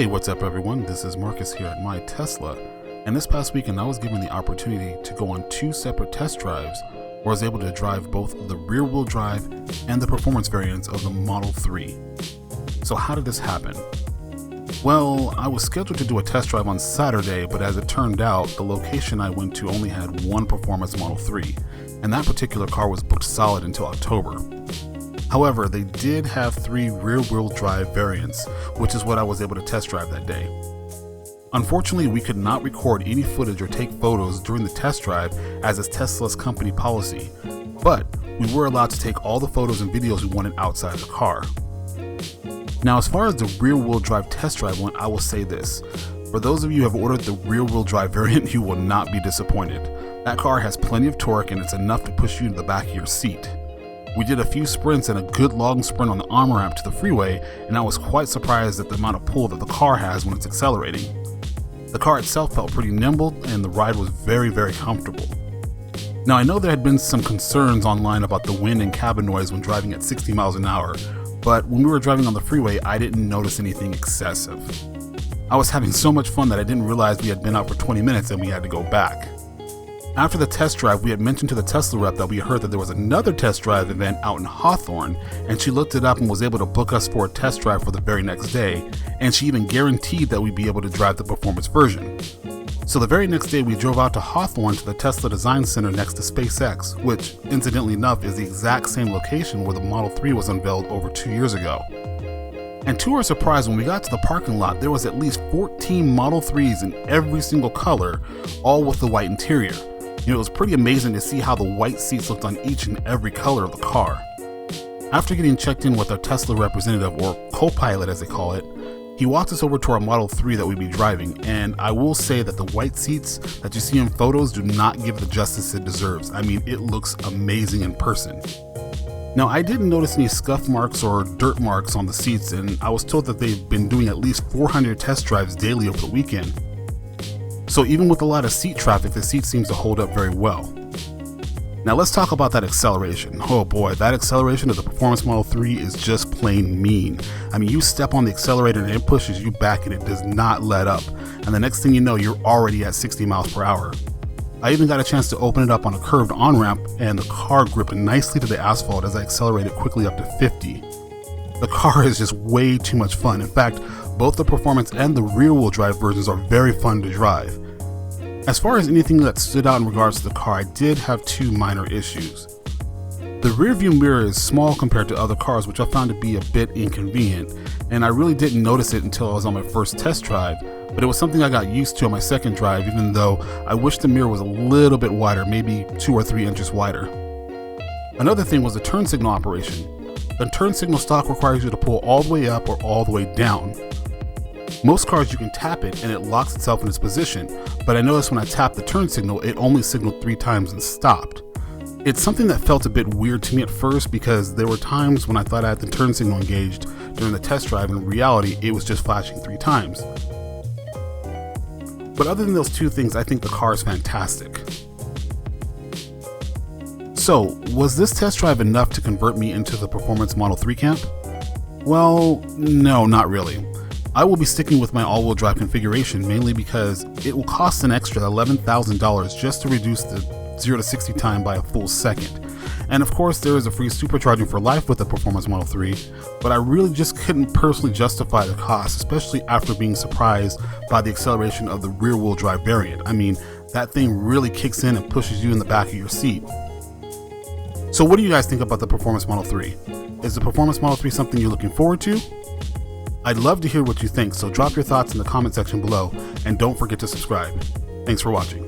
Hey, what's up everyone? This is Marcus here at My Tesla, and this past weekend I was given the opportunity to go on 2 separate test drives where I was able to drive both the rear-wheel drive and the performance variants of the Model 3. So how did this happen? Well, I was scheduled to do a test drive on Saturday, but as it turned out, the location I went to only had one performance Model 3, and that particular car was booked solid until October. However, they did have 3 rear-wheel drive variants, which is what I was able to test drive that day. Unfortunately, we could not record any footage or take photos during the test drive as is Tesla's company policy, but we were allowed to take all the photos and videos we wanted outside the car. Now, as far as the rear-wheel drive test drive went, I will say this. For those of you who have ordered the rear-wheel drive variant, you will not be disappointed. That car has plenty of torque and it's enough to push you to the back of your seat. We did a few sprints and a good long sprint on the on-ramp to the freeway, and I was quite surprised at the amount of pull that the car has when it's accelerating. The car itself felt pretty nimble and the ride was very comfortable. Now, I know there had been some concerns online about the wind and cabin noise when driving at 60 miles an hour, but when we were driving on the freeway, I didn't notice anything excessive. I was having so much fun that I didn't realize we had been out for 20 minutes and we had to go back. After the test drive, we had mentioned to the Tesla rep that we heard that there was another test drive event out in Hawthorne, and she looked it up and was able to book us for a test drive for the very next day, and she even guaranteed that we'd be able to drive the performance version. So the very next day we drove out to Hawthorne to the Tesla Design Center next to SpaceX, which, incidentally enough, is the exact same location where the Model 3 was unveiled over 2 years ago. And to our surprise, when we got to the parking lot, there was at least 14 Model 3s in every single color, all with the white interior. It was pretty amazing to see how the white seats looked on each and every color of the car. After getting checked in with our Tesla representative, or co-pilot as they call it, he walked us over to our Model 3 that we'd be driving, and I will say that the white seats that you see in photos do not give the justice it deserves. I mean, it looks amazing in person. Now, I didn't notice any scuff marks or dirt marks on the seats, and I was told that they've been doing at least 400 test drives daily over the weekend. So even with a lot of seat traffic, the seat seems to hold up very well. Now let's talk about that acceleration. Oh boy, that acceleration of the Performance Model 3 is just plain mean. I mean, you step on the accelerator and it pushes you back and it does not let up. And the next thing you know, you're already at 60 miles per hour. I even got a chance to open it up on a curved on-ramp and the car gripped nicely to the asphalt as I accelerated quickly up to 50. The car is just way too much fun. In fact, both the performance and the rear-wheel drive versions are very fun to drive. As far as anything that stood out in regards to the car, I did have 2 minor issues. The rear view mirror is small compared to other cars, which I found to be a bit inconvenient, and I really didn't notice it until I was on my first test drive, but it was something I got used to on my second drive, even though I wish the mirror was a little bit wider, maybe 2 or 3 inches wider. Another thing was the turn signal operation. The turn signal stock requires you to pull all the way up or all the way down. Most cars you can tap it and it locks itself in its position, but I noticed when I tapped the turn signal, it only signaled 3 times and stopped. It's something that felt a bit weird to me at first because there were times when I thought I had the turn signal engaged during the test drive, and in reality, it was just flashing 3 times. But other than those 2 things, I think the car is fantastic. So, was this test drive enough to convert me into the Performance Model 3 camp? Well, no, not really. I will be sticking with my all-wheel drive configuration mainly because it will cost an extra $11,000 just to reduce the 0 to 60 time by a full second. And of course, there is a free supercharging for life with the Performance Model 3, but I really just couldn't personally justify the cost, especially after being surprised by the acceleration of the rear-wheel drive variant. I mean, that thing really kicks in and pushes you in the back of your seat. So what do you guys think about the Performance Model 3? Is the Performance Model 3 something you're looking forward to? I'd love to hear what you think, so drop your thoughts in the comment section below, and don't forget to subscribe. Thanks for watching.